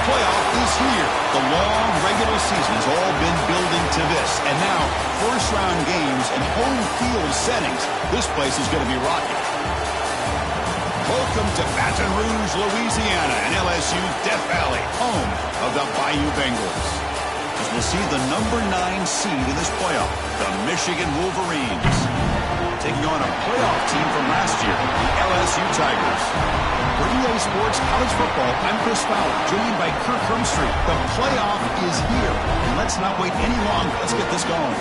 Playoff is here. The long regular season's all been building to this. And now, first-round games and home field settings. This place is going to be rocking. Welcome to Baton Rouge, Louisiana, and LSU's Death Valley, home of the Bayou Bengals. As we'll see the number 9 seed in this playoff, the Michigan Wolverines, taking on a playoff team from last year, the LSU Tigers. For EA Sports College Football, I'm Chris Fowler, joined by Kirk Hermstreet. The playoff is here. And let's not wait any longer. Let's get this going.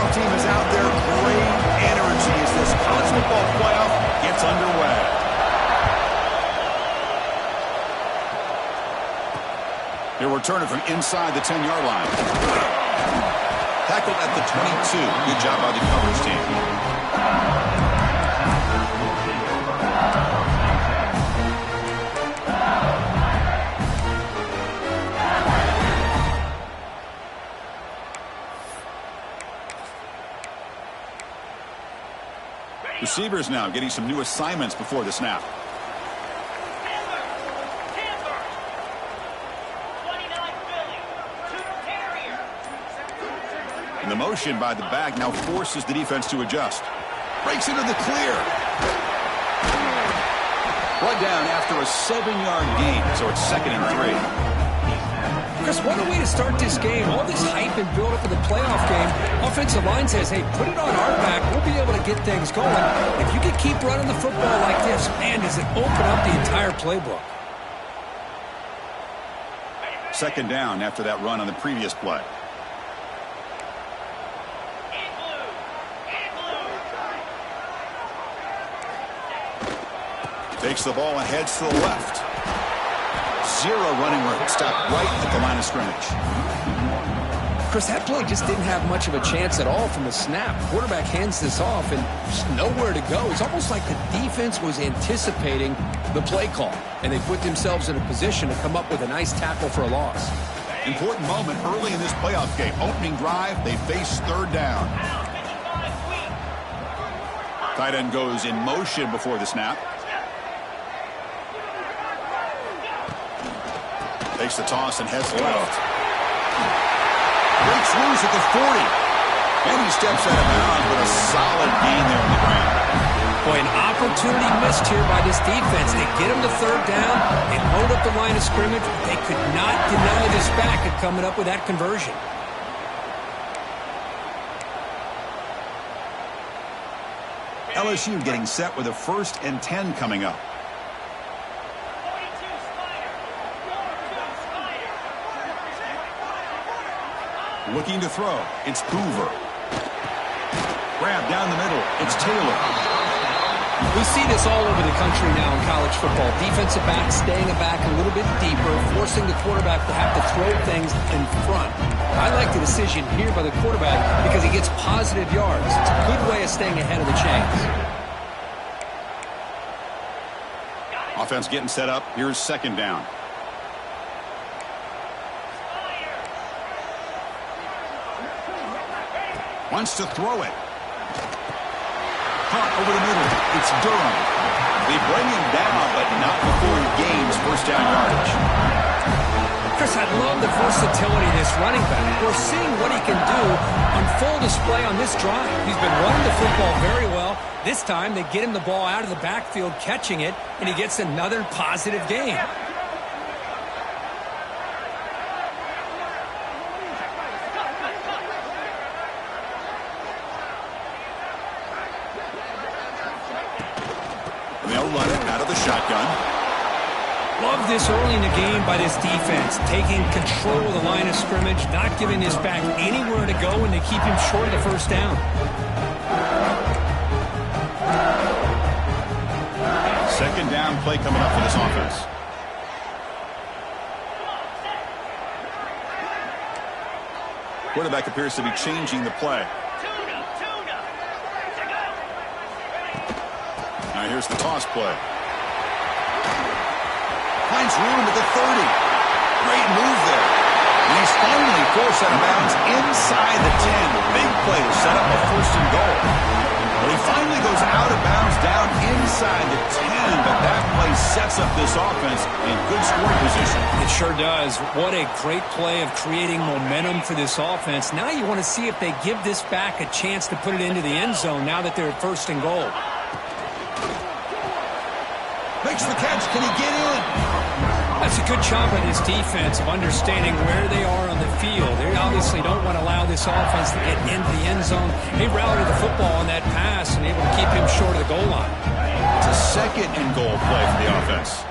Team is out there. Great energy as this college football playoff gets underway. He'll return it from inside the 10-yard line. Tackled at the 22. Good job by the coverage team. Receivers now getting some new assignments before the snap. And the motion by the back now forces the defense to adjust. Breaks into the clear. Brought down after a 7-yard gain, so it's 2nd and 3. Chris, what a way to start this game. All this hype and build up for the playoff game. Offensive line says, hey, put it on our back. We'll be able to get things going. If you can keep running the football like this, man, does it open up the entire playbook. 2nd down after that run on the previous play. Takes the ball and heads to the left. Zero running room. Stopped right at the line of scrimmage. Chris, that play just didn't have much of a chance at all from the snap. Quarterback hands this off and just nowhere to go. It's almost like the defense was anticipating the play call, and they put themselves in a position to come up with a nice tackle for a loss. Important moment early in this playoff game. Opening drive, they face 3rd down. Tight end goes in motion before the snap. Takes the toss and heads left. Breaks loose at the 40. And he steps out of bounds with a solid gain there on the ground. Boy, an opportunity missed here by this defense. They get him to 3rd down. They load up the line of scrimmage. They could not deny this back at coming up with that conversion. LSU getting set with a 1st and 10 coming up. Looking to throw. It's Hoover. Grab down the middle. It's Taylor. We see this all over the country now in college football. Defensive backs staying back a little bit deeper, forcing the quarterback to have to throw things in front. I like the decision here by the quarterback because he gets positive yards. It's a good way of staying ahead of the chains. Offense getting set up. Here's 2nd down. Wants to throw it. Caught over the middle. It's Durham. They bring him down, but not before he gains first down yardage. Chris, I love the versatility of this running back. We're seeing what he can do on full display on this drive. He's been running the football very well. This time, they get him the ball out of the backfield, catching it, and he gets another positive gain. They'll run it out of the shotgun. Love this early in the game by this defense, taking control of the line of scrimmage, not giving this back anywhere to go, and they keep him short of the first down. Second down play coming up for this offense. Quarterback appears to be changing the play. Now here's the toss play. Finds room at the 30. Great move there. And he's finally forced out of bounds inside the 10. Big play to set up a first and goal. But he finally goes out of bounds down inside the 10, but that play sets up this offense in good scoring position. It sure does. What a great play of creating momentum for this offense. Now you want to see if they give this back a chance to put it into the end zone now that they're at first and goal. Makes the catch. Can he get in? That's a good job by this defense of understanding where they are on the field. They obviously don't want to allow this offense to get into the end zone. They routed the football on that pass and able to keep him short of the goal line. It's a second and goal play for the offense.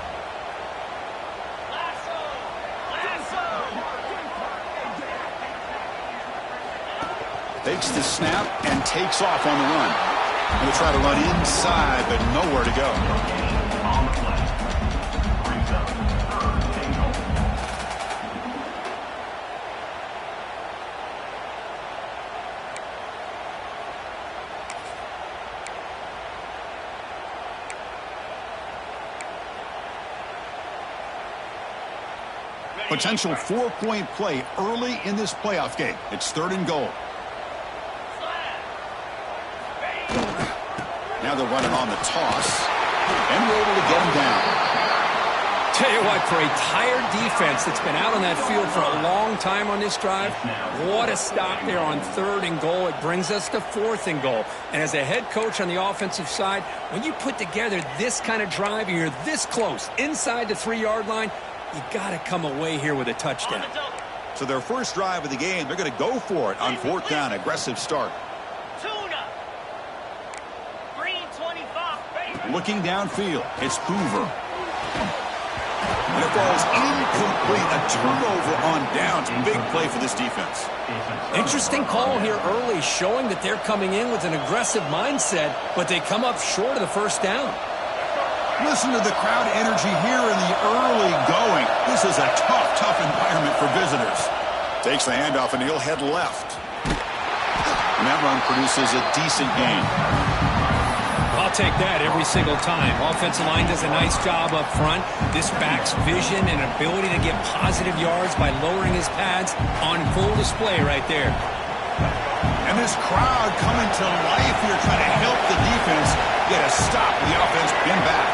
Takes the snap and takes off on the run. Going to try to run inside, but nowhere to go. Potential 4-point play early in this playoff game. It's third and goal. Now they're running on the toss. And we're able to get him down. Tell you what, for a tired defense that's been out on that field for a long time on this drive, what a stop there on third and goal. It brings us to fourth and goal. And as a head coach on the offensive side, when you put together this kind of drive and you're this close inside the 3-yard line, you got to come away here with a touchdown. So their first drive of the game, they're going to go for it on fourth down. Aggressive start. Looking downfield, it's Hoover. And it falls incomplete. A turnover on downs. Big play for this defense. Interesting call here early, showing that they're coming in with an aggressive mindset, but they come up short of the first down. Listen to the crowd energy here in the early going. This is a tough environment for visitors. Takes the handoff, and he'll head left. And that run produces a decent gain. I'll take that every single time. Offensive line does a nice job up front. This back's vision and ability to get positive yards by lowering his pads on full display right there. And this crowd coming to life here, trying to help the defense get a stop. The offense pinned back.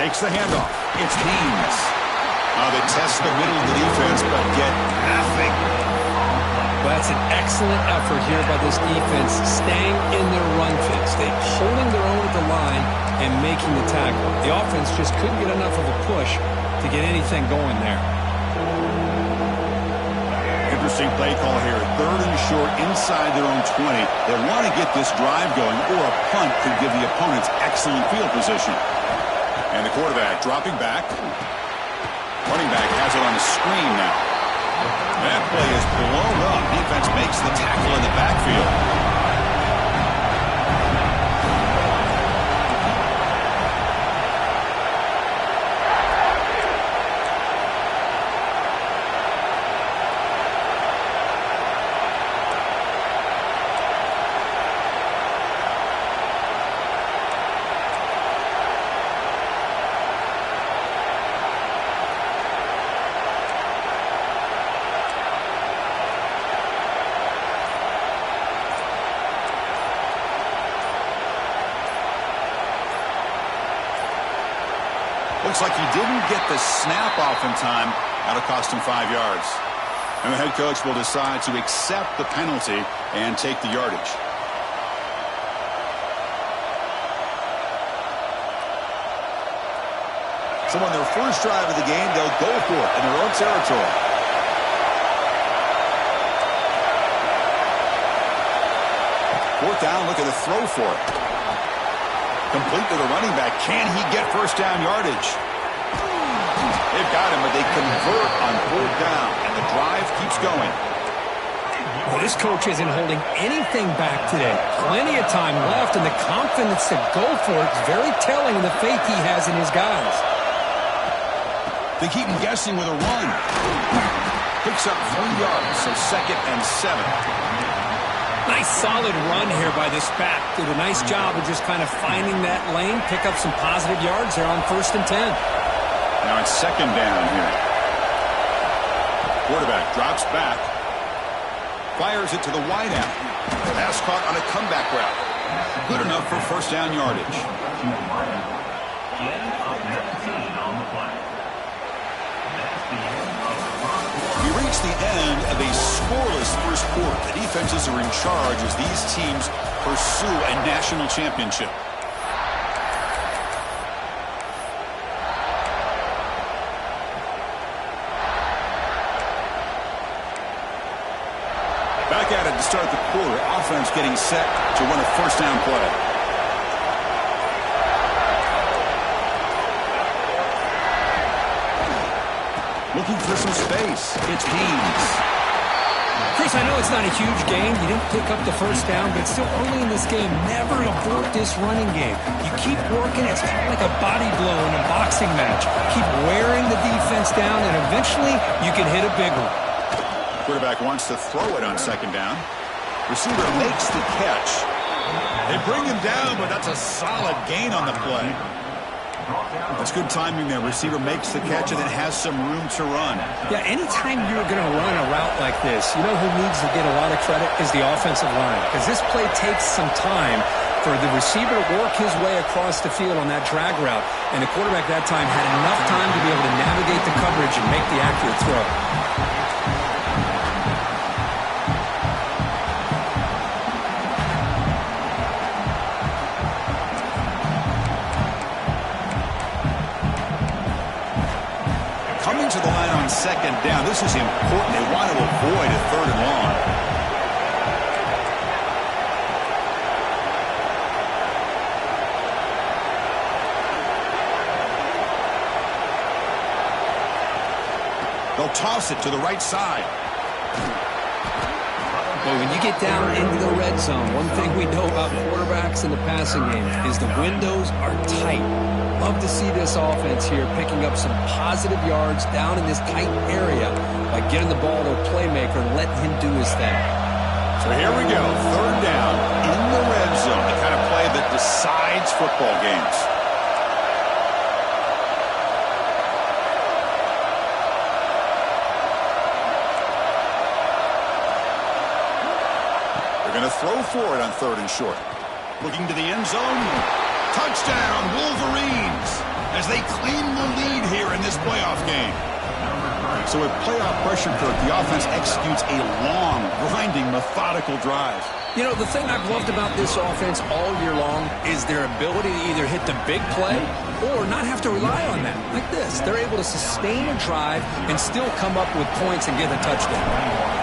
Takes the handoff. It's Haynes. They test the middle of the defense, but get nothing. Well, that's an excellent effort here by this defense, staying in their run fix. They're holding their own at the line and making the tackle. The offense just couldn't get enough of a push to get anything going there. Interesting play call here. Third and short inside their own 20. They want to get this drive going, or a punt could give the opponents excellent field position. And the quarterback dropping back. Running back has it on the screen now. That play is blown up. Defense makes the tackle in the backfield. Looks like he didn't get the snap off in time. That'll cost him 5 yards. And the head coach will decide to accept the penalty and take the yardage. So on their first drive of the game, they'll go for it in their own territory. Fourth down, look at the throw for it. Complete to the running back. Can he get first down yardage? They've got him, but they convert on fourth down, and the drive keeps going. Well, this coach isn't holding anything back today. Plenty of time left, and the confidence to go for it is very telling in the faith he has in his guys. They keep him guessing with a run. Picks up 3 yards, so 2nd and 7. Nice solid run here by this back. Did a nice job of just kind of finding that lane, pick up some positive yards there on 1st and 10. Now it's 2nd down here. Quarterback drops back. Fires it to the wideout. Pass caught on a comeback route. Good enough for first down yardage. We reach the end of a scoreless first quarter. The defenses are in charge as these teams pursue a national championship. Back at it to start the quarter. Offense getting set to run a first down play. Looking for some space. It's Haynes. Chris, I know it's not a huge game. You didn't pick up the first down, but it's still early in this game. Never abort this running game. You keep working. It's kind of like a body blow in a boxing match. Keep wearing the defense down, and eventually you can hit a big one. Quarterback wants to throw it on 2nd down. Receiver makes the catch. They bring him down, but that's a solid gain on the play. That's good timing there. Receiver makes the catch and then has some room to run. Yeah, anytime you're going to run a route like this, you know who needs to get a lot of credit is the offensive line. Because this play takes some time for the receiver to work his way across the field on that drag route. And the quarterback that time had enough time to be able to navigate the coverage and make the accurate throw. To the line on 2nd down. This is important. They want to avoid a 3rd and long. They'll toss it to the right side. Well, when you get down into the red zone, one thing we know about quarterbacks in the passing game is the windows are tight. Love to see this offense here picking up some positive yards down in this tight area by getting the ball to a playmaker and letting him do his thing. So here we go, 3rd down in the red zone, the kind of play that decides football games. They're going to throw for it on 3rd and short. Looking to the end zone. Touchdown, Wolverines, as they claim the lead here in this playoff game. So with playoff pressure, Kirk, the offense executes a long, grinding, methodical drive. You know, the thing I've loved about this offense all year long is their ability to either hit the big play or not have to rely on that. Like this, they're able to sustain a drive and still come up with points and get a touchdown.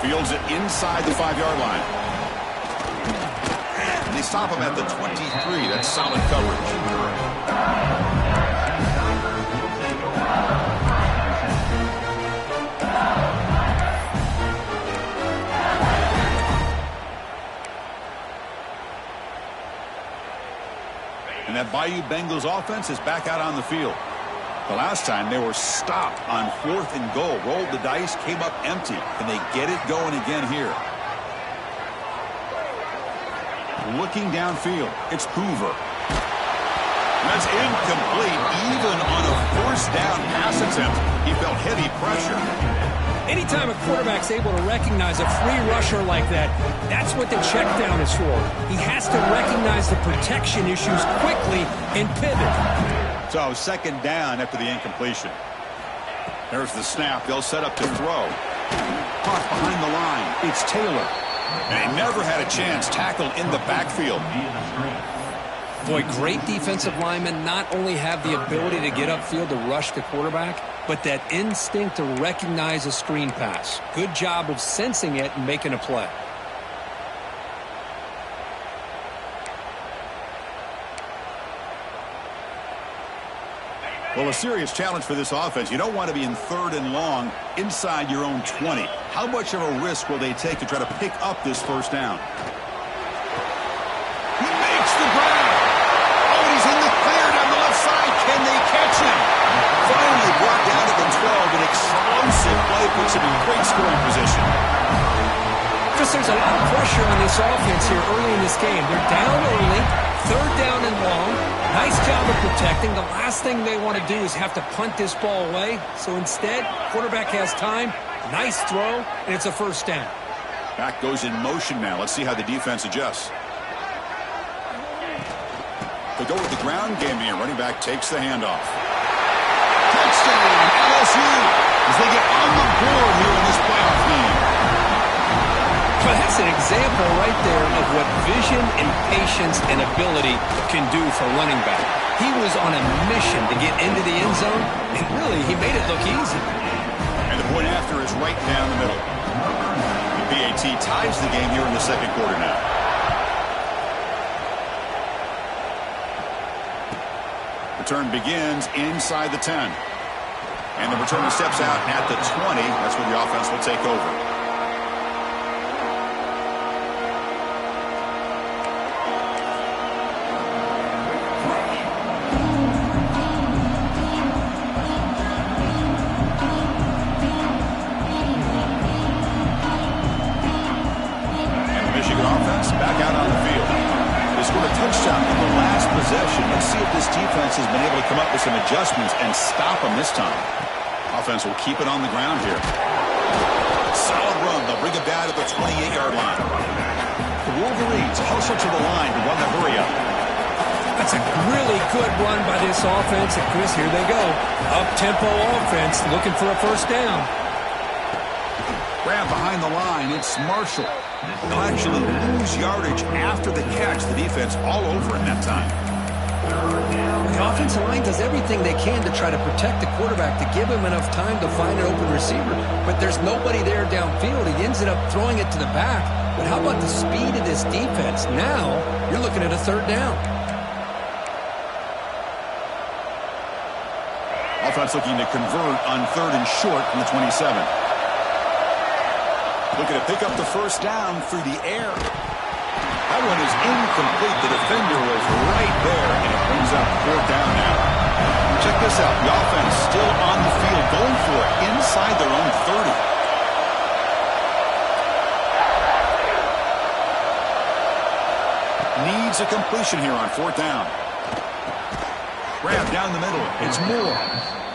Fields it inside the 5-yard line. And they stop him at the 23. That's solid coverage. And that Bayou Bengals offense is back out on the field. The last time they were stopped on 4th and goal. Rolled the dice, came up empty. And they get it going again here. Looking downfield, it's Hoover. And that's incomplete. Even on a 1st down pass attempt, he felt heavy pressure. Anytime a quarterback's able to recognize a free rusher like that, that's what the check down is for. He has to recognize the protection issues quickly and pivot. So second down after the incompletion. There's the snap. They'll set up to throw. Caught behind the line. It's Taylor. And he never had a chance tackled in the backfield. Boy, great defensive linemen not only have the ability to get upfield to rush the quarterback, but that instinct to recognize a screen pass. Good job of sensing it and making a play. Well, a serious challenge for this offense. You don't want to be in third and long inside your own 20. How much of a risk will they take to try to pick up this first down? He makes the grab. Oh, he's in the clear down the left side. Can they catch him? Finally brought down to the 12. An explosive play puts him in great scoring position. Chris, there's a lot of pressure on this offense here early in this game. They're down early, third down and long. Nice job of protecting. The last thing they want to do is have to punt this ball away. So instead, quarterback has time. Nice throw, and it's a first down. Back goes in motion now. Let's see how the defense adjusts. They go with the ground game here. Running back takes the handoff. Touchdown, LSU, as they get on the board here in this playoff game. Well, that's an example right there of what vision and patience and ability can do for running back. He was on a mission to get into the end zone, and really, he made it look easy. And the point after is right down the middle. The PAT ties the game here in the second quarter now. Return begins inside the 10. And the returner steps out at the 20. That's where the offense will take over. Let's see if this defense has been able to come up with some adjustments and stop them this time. Offense will keep it on the ground here. Solid run. They'll bring it down to the 28-yard line. The Wolverines hustle to the line to run the hurry up. That's a really good run by this offense. And Chris, here they go. Up-tempo offense looking for a first down. Grab behind the line. It's Marshall. They'll actually lose yardage after the catch. The defense all over in that time. The offensive line does everything they can to try to protect the quarterback, to give him enough time to find an open receiver. But there's nobody there downfield. He ends up throwing it to the back. But how about the speed of this defense? Now you're looking at a third down. Offense looking to convert on third and short from the 27. Looking to pick up the first down through the air. That one is incomplete. The defender was right there, and it brings up fourth down now. Check this out. The offense still on the field, going for it inside their own 30. Needs a completion here on fourth down. Grab down the middle. It's Moore.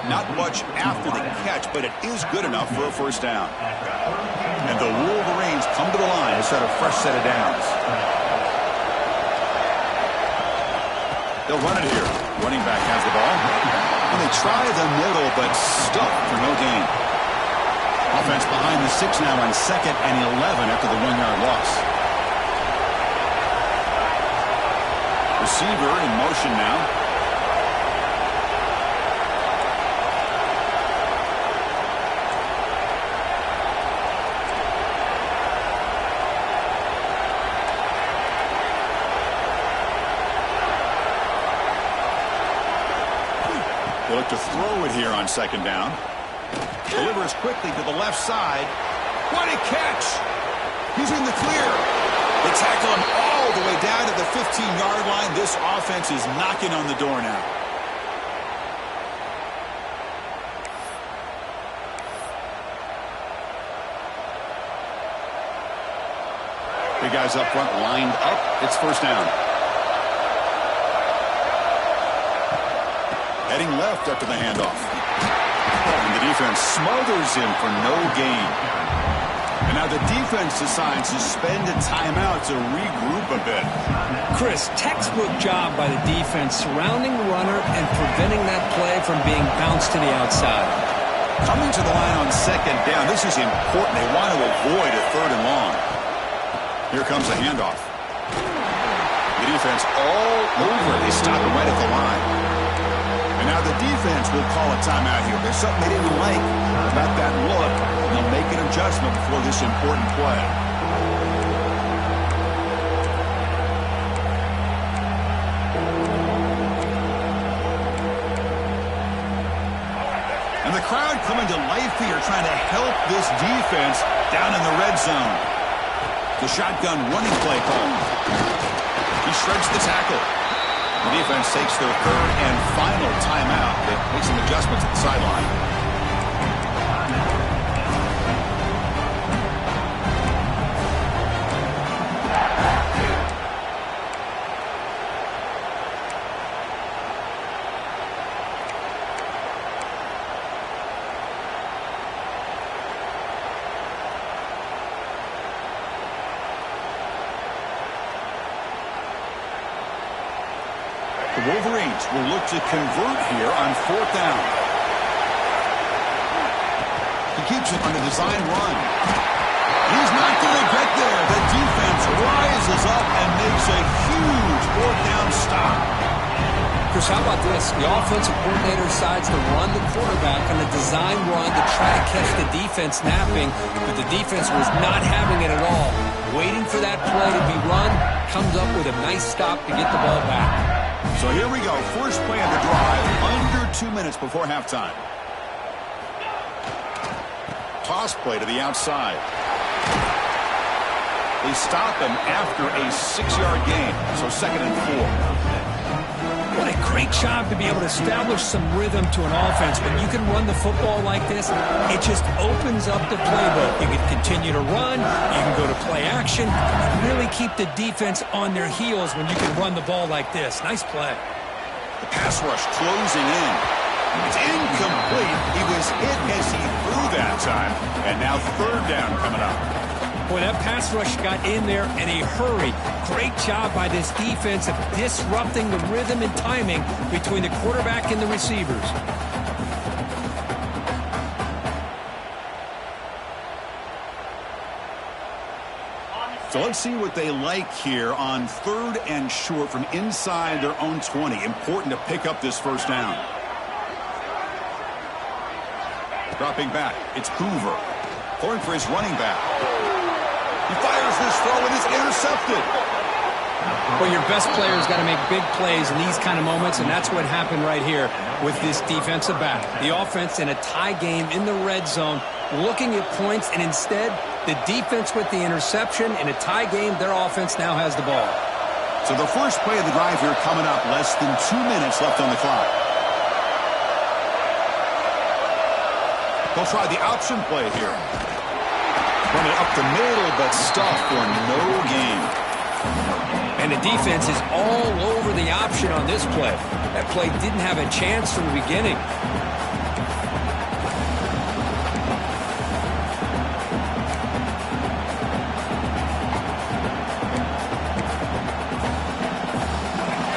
Not much after the catch, but it is good enough for a first down. And the Wolverines come to the line to set a fresh set of downs. They'll run it here. Running back has the ball. And they try the middle, but stuck for no gain. Offense behind the 6 now on 2nd and 11 after the 1-yard loss. Receiver in motion now. They look to throw it here on second down. Delivers quickly to the left side. What a catch! He's in the clear. They tackle him all the way down to the 15-yard line. This offense is knocking on the door now. Big guys up front lined up. It's first down. Heading left after the handoff. And the defense smothers him for no gain. And now the defense decides to spend a timeout to regroup a bit. Chris, textbook job by the defense surrounding the runner and preventing that play from being bounced to the outside. Coming to the line on second down, this is important. They want to avoid a third and long. Here comes a handoff. The defense all over. They stop him right at the line. And now the defense will call a timeout here. There's something they didn't like about that look, and they'll make an adjustment before this important play. And the crowd coming to life here, trying to help this defense down in the red zone. The shotgun running play call. He shreds the tackle. The defense takes their third and final timeout. They make some adjustments at the sideline. The Wolverines will look to convert here on fourth down. He keeps it on the design run. He's not going to get there. The defense rises up and makes a huge fourth down stop. Chris, how about this? The offensive coordinator decides to run the quarterback on a design run to try to catch the defense napping, but the defense was not having it at all. Waiting for that play to be run, comes up with a nice stop to get the ball back. So here we go. First play of the drive, under 2 minutes before halftime. Toss play to the outside. They stop him after a 6-yard gain, so 2nd and 4. What a great job to be able to establish some rhythm to an offense. When you can run the football like this, it just opens up the playbook. You can continue to run, you can go to play action, and really keep the defense on their heels when you can run the ball like this. Nice play. The pass rush closing in. It's incomplete. He was hit as he threw that time, and now third down coming up. Boy, that pass rush got in there in a hurry. Great job by this defense of disrupting the rhythm and timing between the quarterback and the receivers. So let's see what they like here on third and short from inside their own 20. Important to pick up this first down. Dropping back, it's Hoover. Going for his running back. He fires this throw and it's intercepted. Well, your best player's got to make big plays in these kind of moments, and that's what happened right here with this defensive back. The offense in a tie game in the red zone, looking at points, and instead, the defense with the interception. In a tie game, their offense now has the ball. So the first play of the drive here coming up, less than 2 minutes left on the clock. They'll try the option play here. Running up the middle, but stuffed for no gain. And the defense is all over the option on this play. That play didn't have a chance from the beginning.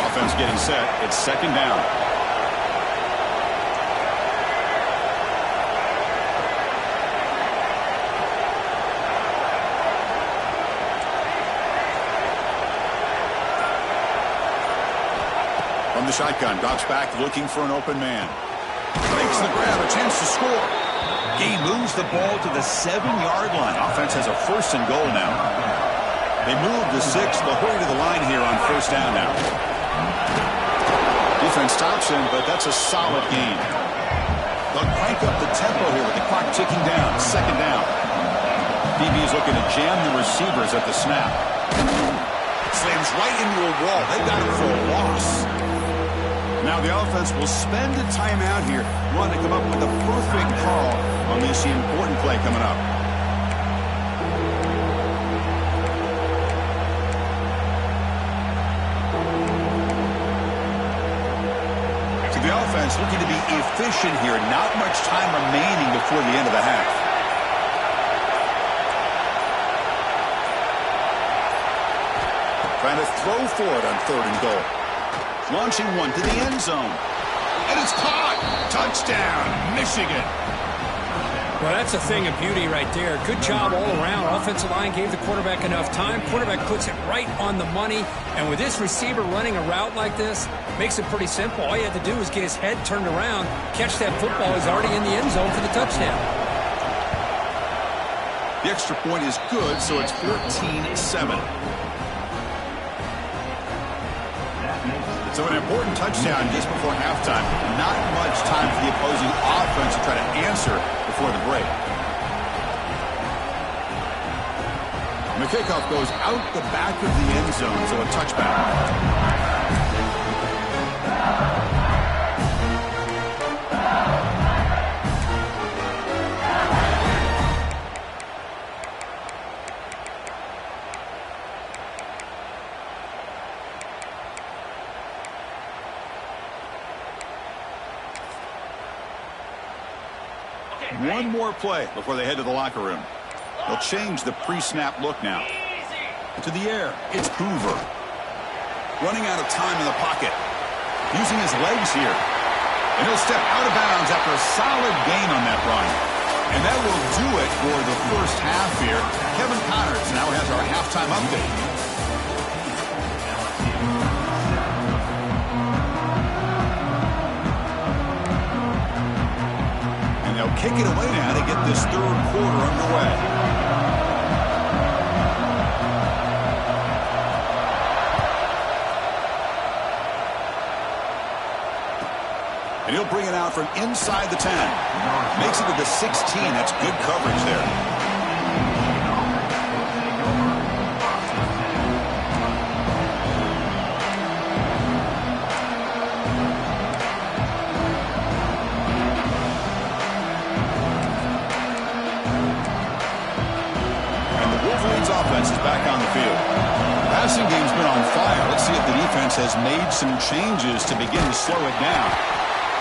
Offense getting set. It's second down. From the shotgun, drops back looking for an open man. Makes the grab, a chance to score. He moves the ball to the 7-yard line. Offense has a 1st and goal now. They move the 6. They'll hurry to the line here on first down now. Defense stops him, but that's a solid gain. They'll crank up the tempo here with the clock ticking down. Second down. DB is looking to jam the receivers at the snap. Slams right into a wall. They've got him for a loss. Now the offense will spend a timeout here. Want to come up with a perfect call on this important play coming up. So the offense offense looking to be efficient here. Not much time remaining before the end of the half. Trying to throw for it on 3rd and goal. Launching one to the end zone. And it's caught. Touchdown, Michigan. Well, that's a thing of beauty right there. Good job all around. Offensive line gave the quarterback enough time. Quarterback puts it right on the money. And with this receiver running a route like this, makes it pretty simple. All you have to do is get his head turned around, catch that football. He's already in the end zone for the touchdown. The extra point is good, so it's 14-7. So an important touchdown just before halftime. Not much time for the opposing offense to try to answer before the break. And the kickoff goes out the back of the end zone, so a touchback. One more play before they head to the locker room. They'll change the pre-snap look now. To the air, it's Hoover. Running out of time in the pocket. Using his legs here. And he'll step out of bounds after a solid gain on that run. And that will do it for the first half here. Kevin Connors now has our halftime update. They'll kick it away now to get this 3rd quarter underway. And he'll bring it out from inside the 10. Makes it to the 16. That's good coverage there. Offense is back on the field. Passing game's been on fire. Let's see if the defense has made some changes to begin to slow it down.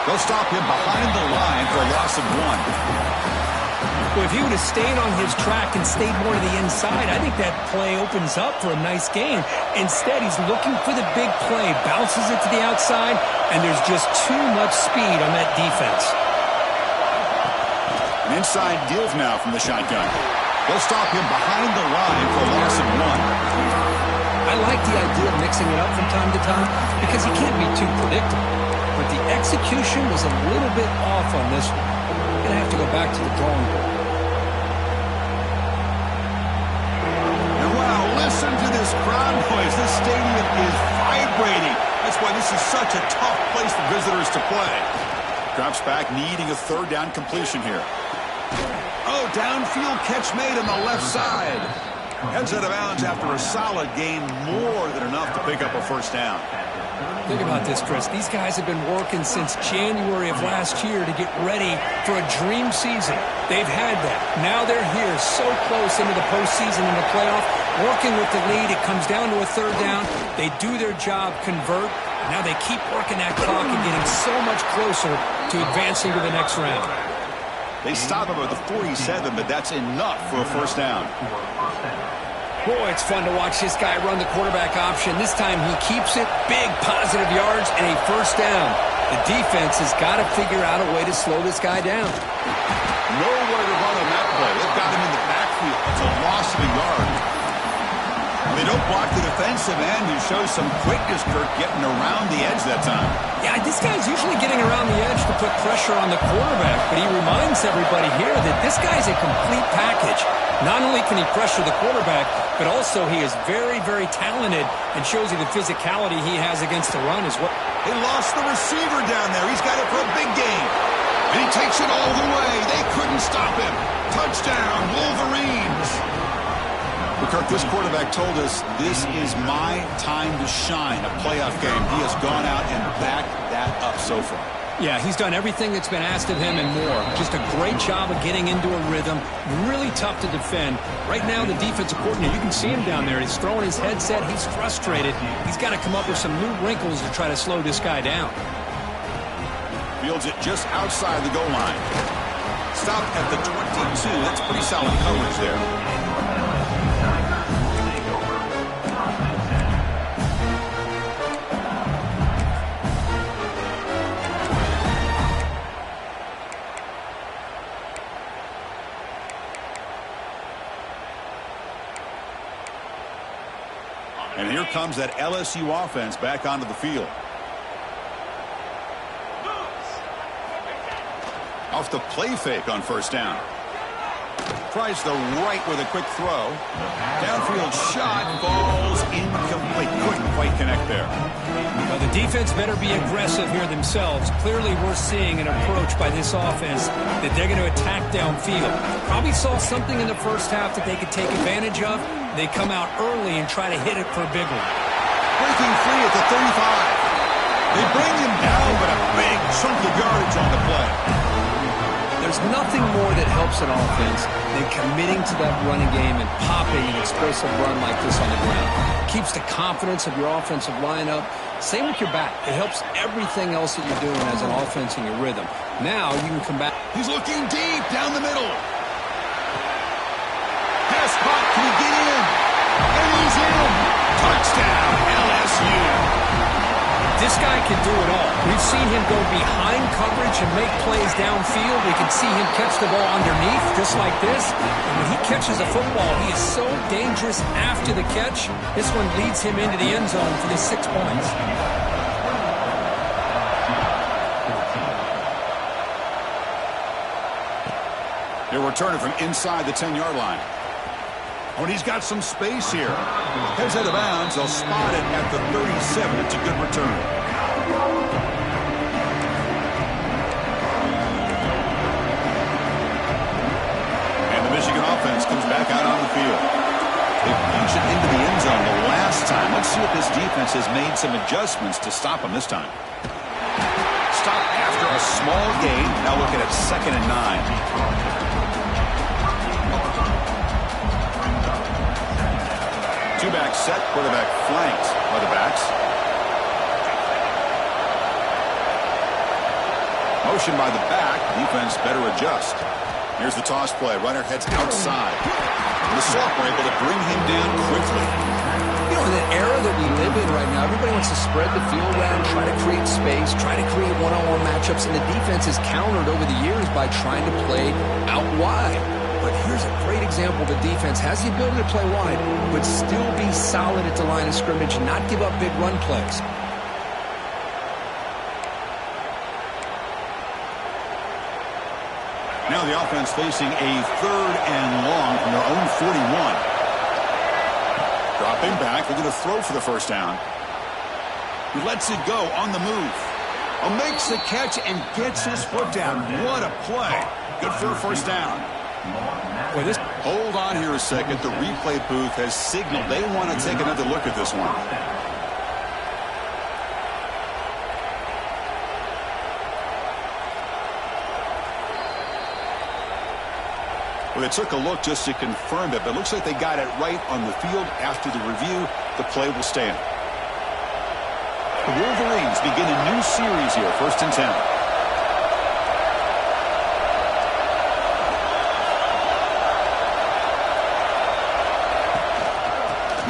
They'll stop him behind the line for a loss of 1. Well, if he would have stayed on his track and stayed more to the inside, I think that play opens up for a nice gain. Instead, he's looking for the big play, bounces it to the outside, and there's just too much speed on that defense. An inside give now from the shotgun. They'll stop him behind the line for a loss of 1. I like the idea of mixing it up from time to time because he can't be too predictable. But the execution was a little bit off on this one. We're going to have to go back to the drawing board. And wow, listen to this crowd noise. This stadium is vibrating. That's why this is such a tough place for visitors to play. Drops back, needing a 3rd down completion here. Oh, downfield catch made on the left side. Heads out of bounds after a solid gain, more than enough to pick up a 1st down. Think about this, Chris. These guys have been working since January of last year to get ready for a dream season. They've had that. Now they're here so close into the postseason and the playoff, working with the lead. It comes down to a 3rd down. They do their job, convert. Now they keep working that clock and getting so much closer to advancing to the next round. They stop him at the 47, but that's enough for a 1st down. Boy, it's fun to watch this guy run the quarterback option. This time he keeps it, big positive yards, and a 1st down. The defense has got to figure out a way to slow this guy down. Nowhere to run on that play. They've got him in the backfield. It's a loss of a yard. They don't block the defensive end, who shows some quickness, Kirk, getting around the edge that time. Yeah, this guy's usually getting around the edge to put pressure on the quarterback, but he reminds everybody here that this guy's a complete package. Not only can he pressure the quarterback, but also he is very, very talented and shows you the physicality he has against the run as well. They lost the receiver down there. He's got it for a big gain. And he takes it all the way. They couldn't stop him. Touchdown, Wolverines. Kirk, this quarterback told us this is my time to shine, a playoff game. He has gone out and backed that up so far. Yeah, he's done everything that's been asked of him and more. Just a great job of getting into a rhythm. Really tough to defend. Right now, the defensive coordinator, you can see him down there. He's throwing his headset. He's frustrated. He's got to come up with some new wrinkles to try to slow this guy down. Fields it just outside the goal line. Stop at the 22. That's pretty solid coverage there. And here comes that LSU offense back onto the field. Off the play fake on first down. Tries the right with a quick throw. Downfield shot falls incomplete. Couldn't quite connect there. Well, the defense better be aggressive here themselves. Clearly we're seeing an approach by this offense that they're going to attack downfield. Probably saw something in the first half that they could take advantage of. They come out early and try to hit it for a big one. Breaking free at the 35. They bring him down, but a big chunk of yardage on the play. There's nothing more that helps an offense than committing to that running game and popping an explosive run like this on the ground. Keeps the confidence of your offensive lineup. Same with your back. It helps everything else that you're doing as an offense in your rhythm. Now you can come back. He's looking deep down the middle. Pass caught. Can he get in? And he's in. Touchdown, LSU. This guy can do it all. We've seen him go behind coverage and make plays downfield. We can see him catch the ball underneath just like this. And when he catches a football, he is so dangerous after the catch. This one leads him into the end zone for the 6 points. They're returning from inside the 10-yard line. Oh, and he's got some space here. Heads out of bounds. They'll spot it at the 37. It's a good return. And the Michigan offense comes back out on the field. They punched it into the end zone the last time. Let's see if this defense has made some adjustments to stop them this time. Stop after a small gain. Now looking at 2nd and 9. Two-back set, quarterback flanked by the backs. Motion by the back, defense better adjust. Here's the toss play, runner heads outside. The sophomore able to bring him down quickly. You know, in the era that we live in right now, everybody wants to spread the field around, try to create space, try to create one-on-one matchups, and the defense is countered over the years by trying to play out wide. But here's a great example. The defense has the ability to play wide, but still be solid at the line of scrimmage and not give up big run plays. Now the offense facing a 3rd and long from their own 41. Dropping back, they're going to throw for the first down. He lets it go on the move. Makes the catch and gets his foot down. What a play. Good for a first down. Boy, Hold on here a second. The replay booth has signaled they want to take another look at this one. Well, they took a look just to confirm it, but it looks like they got it right on the field. After the review, the play will stand. The Wolverines begin a new series here, 1st and 10.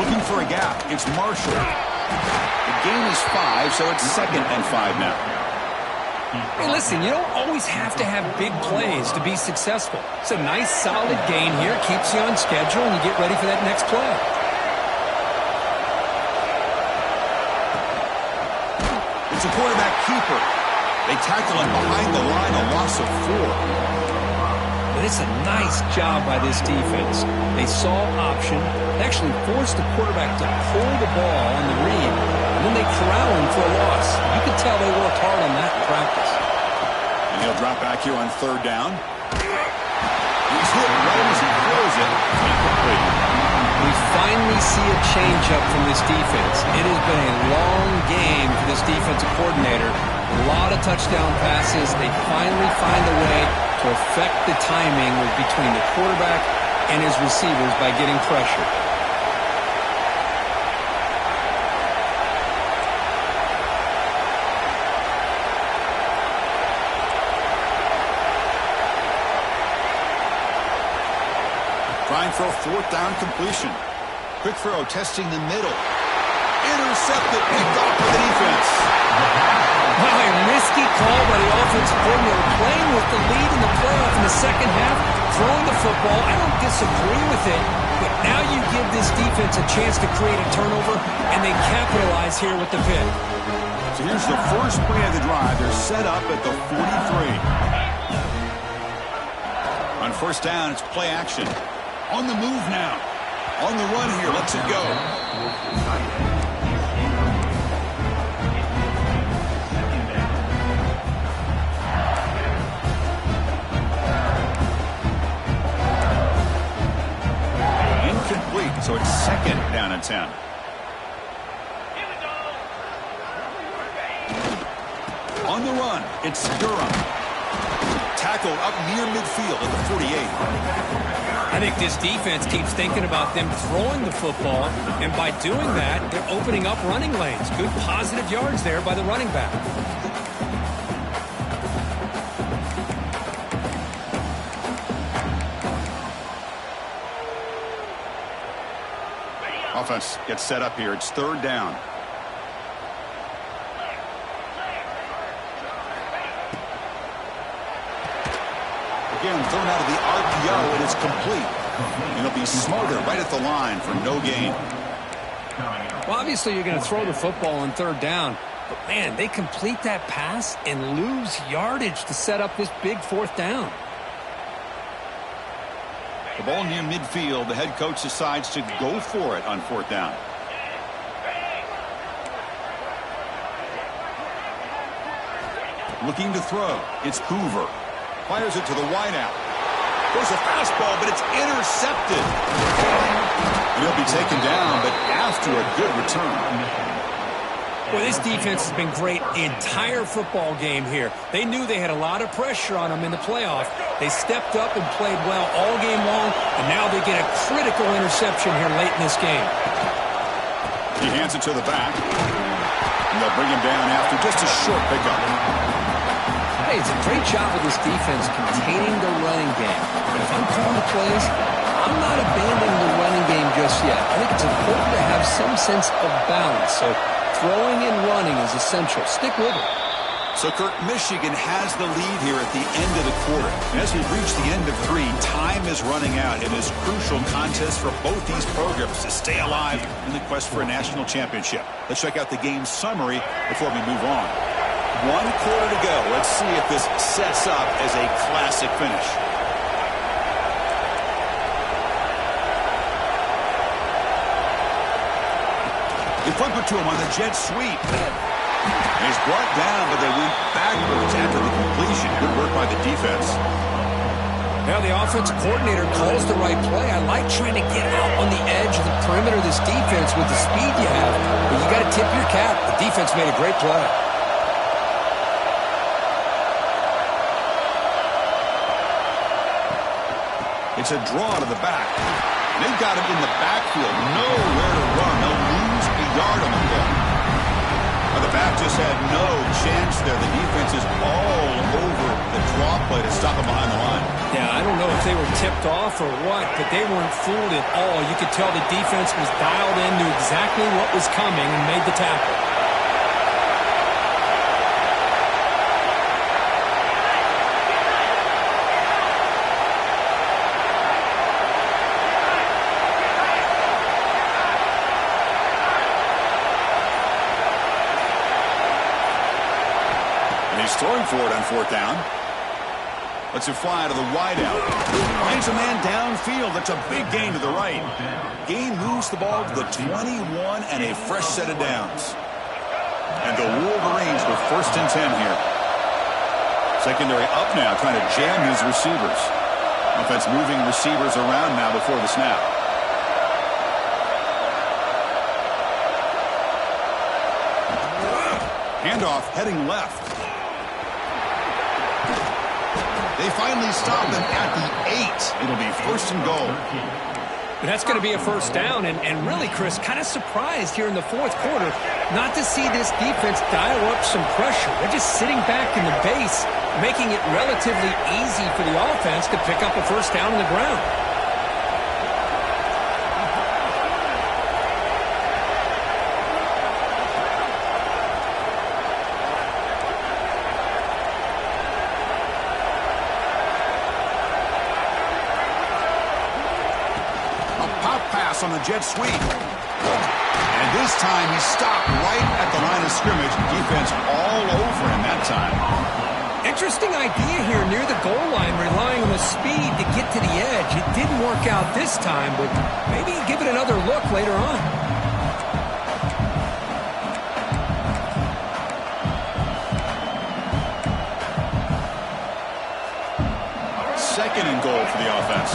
Looking for a gap. It's Marshall. The gain is 5, so it's 2nd and 5 now. Hey, listen, you don't always have to have big plays to be successful. It's a nice, solid gain here. Keeps you on schedule, and you get ready for that next play. It's a quarterback keeper. They tackle him behind the line, a loss of 4. But it's a nice job by this defense. They saw option, actually forced the quarterback to pull the ball on the read, and then they corral him for a loss. You could tell they worked hard on that in practice. And he'll drop back here on 3rd down. He's hit right as he throws it. Incomplete. We finally see a change-up from this defense. It has been a long game for this defensive coordinator. A lot of touchdown passes. They finally find a way to affect the timing between the quarterback and his receivers by getting pressure. Trying for a fourth down completion. Quick throw, testing the middle. Intercepted, picked off by the defense. Wow, a risky call by the offensive coordinator, playing with the lead in the playoff in the second half, throwing the football. I don't disagree with it, but now you give this defense a chance to create a turnover, and they capitalize here with the pick. So here's the first play of the drive. They're set up at the 43. On first down, it's play action. On the move now. On the run here. Let's it go. Incomplete, so it's second down and 10. On the run, it's Durham. Tackled up near midfield at the 48. I think this defense keeps thinking about them throwing the football, and by doing that, they're opening up running lanes. Good positive yards there by the running back. Offense gets set up here. It's third down. Again, thrown out of the RPO, and it's complete. And it'll be smothered right at the line for no gain. Well, obviously, you're going to throw the football on third down. But, man, they complete that pass and lose yardage to set up this big fourth down. The ball near midfield. The head coach decides to go for it on fourth down. Looking to throw. It's Hoover. Fires it to the wideout. There's a fastball, but it's intercepted. And he'll be taken down, but after a good return. Well, this defense has been great the entire football game here. They knew they had a lot of pressure on them in the playoff. They stepped up and played well all game long, and now they get a critical interception here late in this game. He hands it to the back. And they'll bring him down after just a short pickup. Hey, it's a great job of this defense containing the running game. But if I'm calling the plays, I'm not abandoning the running game just yet. I think it's important to have some sense of balance. So throwing and running is essential. Stick with it. So, Kirk, Michigan has the lead here at the end of the quarter. As we reach the end of 3, time is running out in this crucial contest for both these programs to stay alive in the quest for a national championship. Let's check out the game summary before we move on. 1 quarter to go. Let's see if this sets up as a classic finish. They flip it to him on the jet sweep. And he's brought down, but they went backwards after the completion. Good work by the defense. Now the offensive coordinator calls the right play. I like trying to get out on the edge of the perimeter of this defense with the speed you have. But you got to tip your cap. The defense made a great play. It's a draw to the back. They've got him in the backfield. Nowhere to run. They'll lose a yard on the ball. Well, the back just had no chance there. The defense is all over the draw play to stop him behind the line. Yeah, I don't know if they were tipped off or what, but they weren't fooled at all. You could tell the defense was dialed in, knew exactly what was coming, and made the tackle. Throwing for it on fourth down. Lets it fly to the wideout. Finds a man downfield. That's a big gain to the right. Gain moves the ball to the 21 and a fresh set of downs. And the Wolverines with first and 10 here. Secondary up now, trying to jam his receivers. Offense moving receivers around now before the snap. Handoff heading left. They finally stop them at the 8. It'll be first and goal. That's going to be a first down, and really, Chris, kind of surprised here in the fourth quarter not to see this defense dial up some pressure. They're just sitting back in the base, making it relatively easy for the offense to pick up a first down on the ground. Pop pass on the jet sweep. And this time he stopped right at the line of scrimmage. Defense all over him that time. Interesting idea here near the goal line, relying on the speed to get to the edge. It didn't work out this time, but maybe give it another look later on. Second and goal for the offense.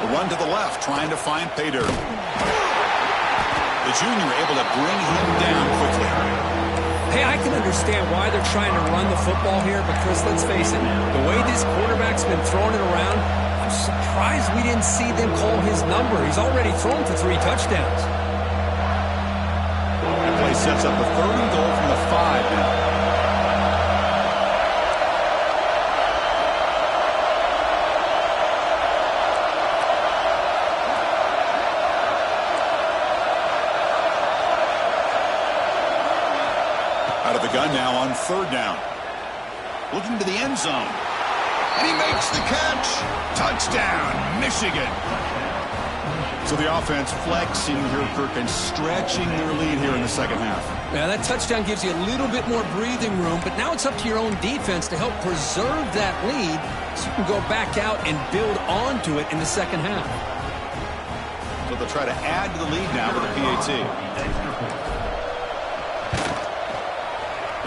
The run to the left, trying to find pay dirt. The junior able to bring him down quickly. Hey, I can understand why they're trying to run the football here because, let's face it, the way this quarterback's been throwing it around, I'm surprised we didn't see them call his number. He's already thrown for 3 touchdowns. That play sets up a 3rd and goal from the 5 now. Out of the gun now on 3rd down. Looking to the end zone. And he makes the catch. Touchdown, Michigan. So the offense flexing here, Kirk, and stretching their lead here in the second half. Yeah, that touchdown gives you a little bit more breathing room, but now it's up to your own defense to help preserve that lead so you can go back out and build onto it in the second half. So they'll try to add to the lead now with a PAT.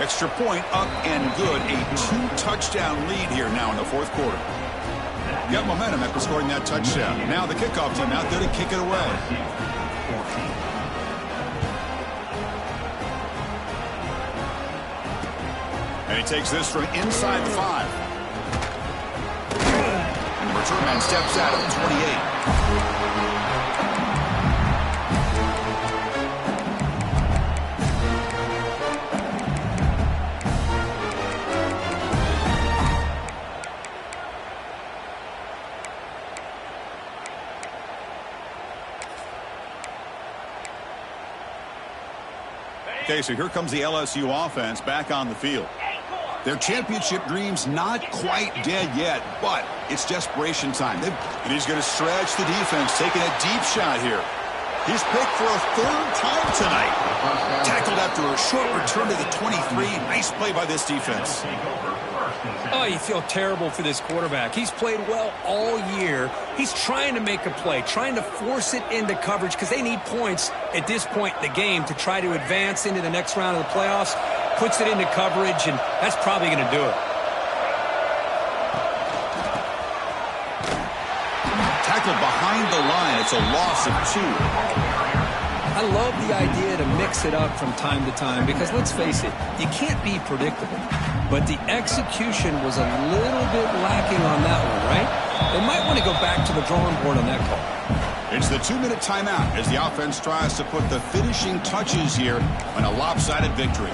Extra point up and good. A 2-touchdown lead here now in the 4th quarter. Got momentum after scoring that touchdown. Now the kickoff team out there to kick it away. And he takes this from inside the 5. And the return man steps out at the 28. Okay, so here comes the LSU offense back on the field. Their championship dreams not quite dead yet, but it's desperation time. And he's going to stretch the defense, taking a deep shot here. He's picked for a 3rd time tonight. Tackled after a short return to the 23. Nice play by this defense. Oh, you feel terrible for this quarterback. He's played well all year. He's trying to make a play, trying to force it into coverage because they need points at this point in the game to try to advance into the next round of the playoffs. Puts it into coverage, and that's probably going to do it. Tackled behind the line. It's a loss of 2. I love the idea to mix it up from time to time because, let's face it, you can't be predictable. But the execution was a little bit lacking on that one, right? They might want to go back to the drawing board on that call. It's the 2-minute timeout as the offense tries to put the finishing touches here on a lopsided victory.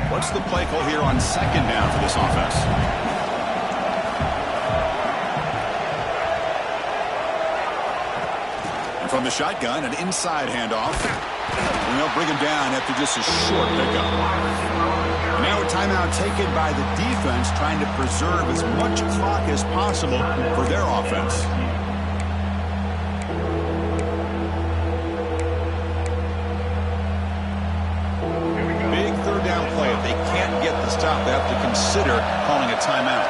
What's the play call here on 2nd down for this offense? And from the shotgun, an inside handoff. And they'll bring him down after just a short pickup. And now a timeout taken by the defense, trying to preserve as much clock as possible for their offense. Big 3rd down play. If they can't get the stop, they have to consider calling a timeout.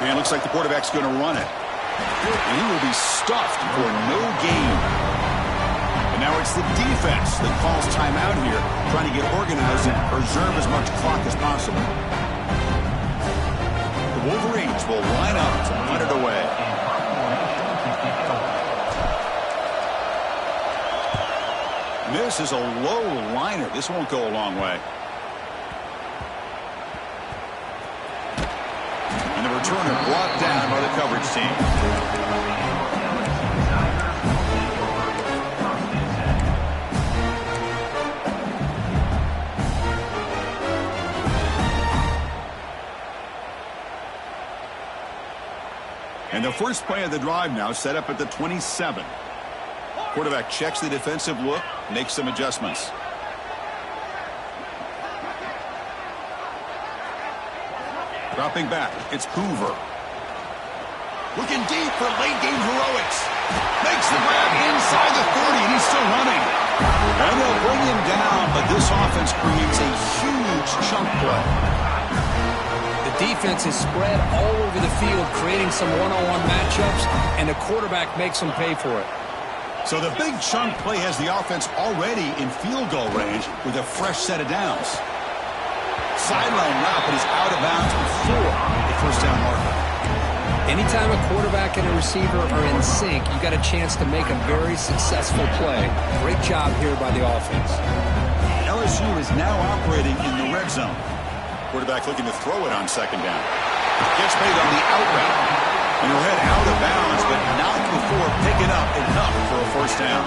And it looks like the quarterback's going to run it. And he will be stuffed for no gain. And now it's the defense that calls timeout here, trying to get organized and preserve as much clock as possible. The Wolverines will line up to punt it away. And this is a low liner. This won't go a long way. And the returner brought down by the coverage team. And the first play of the drive now set up at the 27. Quarterback checks the defensive look, makes some adjustments. Dropping back, it's Hoover. Looking deep for late-game heroics. Makes the grab inside the 30, and he's still running. And they'll bring him down, but this offense creates a huge chunk play. The defense is spread all over the field, creating some one-on-one matchups, and the quarterback makes them pay for it. So the big chunk play has the offense already in field goal range with a fresh set of downs. Sideline route, but he's out of bounds before the first down marker. Anytime a quarterback and a receiver are in sync, you got a chance to make a very successful play. Great job here by the offense. LSU is now operating in the red zone. Quarterback looking to throw it on second down. Gets made on the out route. And he'll head out of bounds, but not before picking up enough for a first down.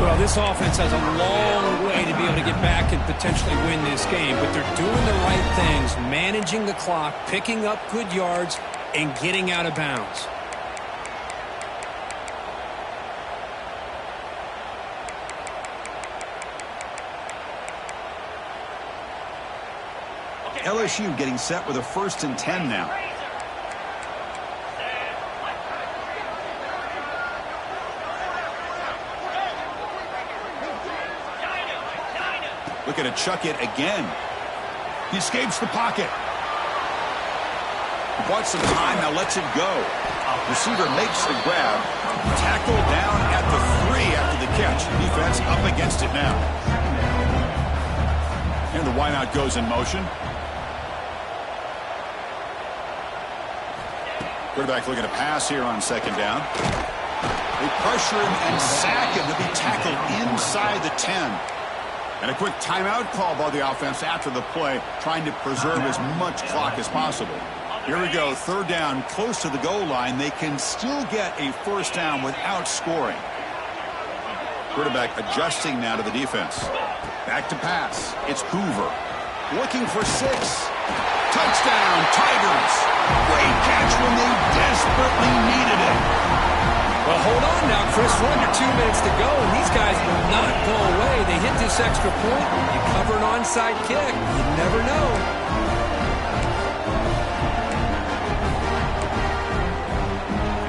Well, this offense has a long way to be able to get back and potentially win this game, but they're doing the right things, managing the clock, picking up good yards, and getting out of bounds. LSU getting set with a 1st and 10 now. Looking to chuck it again. He escapes the pocket. Bought some time, now lets it go. Receiver makes the grab. Tackled down at the 3 after the catch. Defense up against it now. And the wideout goes in motion. Quarterback looking to pass here on second down. They pressure him and sack him to be tackled inside the 10. And a quick timeout call by the offense after the play, trying to preserve as much clock as possible. Here we go, 3rd down, close to the goal line. They can still get a first down without scoring. Quarterback adjusting now to the defense. Back to pass. It's Hoover. Looking for 6. Touchdown, Tigers. Great catch when they desperately needed it. Well, hold on now, Chris. We're under 2 minutes to go, and these guys will not go away. They hit this extra point. You cover an onside kick. You never know.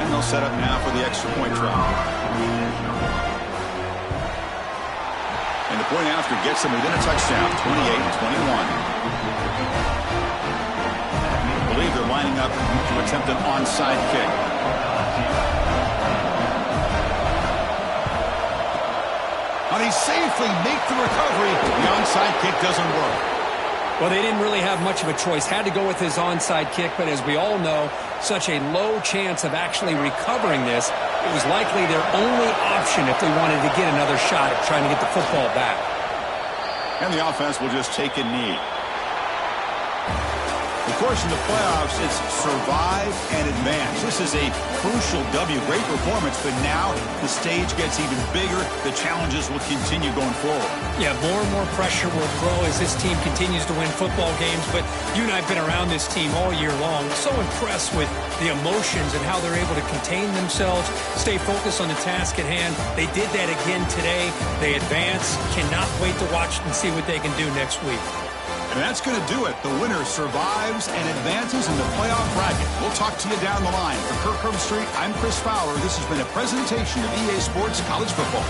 And they'll set up now for the extra point try. And the point after gets them within a touchdown, 28-21. I believe they're lining up to attempt an onside kick. And he safely makes the recovery. The onside kick doesn't work. Well, they didn't really have much of a choice. Had to go with his onside kick, but as we all know, such a low chance of actually recovering this. It was likely their only option if they wanted to get another shot at trying to get the football back. And the offense will just take a knee. Of course, in the playoffs, it's survive and advance. This is a crucial W. Great performance, but now the stage gets even bigger. The challenges will continue going forward. Yeah, more and more pressure will grow as this team continues to win football games, but you and I have been around this team all year long. So impressed with the emotions and how they're able to contain themselves, stay focused on the task at hand. They did that again today. They advance. Cannot wait to watch and see what they can do next week. And that's going to do it. The winner survives and advances in the playoff bracket. We'll talk to you down the line. For Kirk Herbstreit, I'm Chris Fowler. This has been a presentation of EA Sports College Football.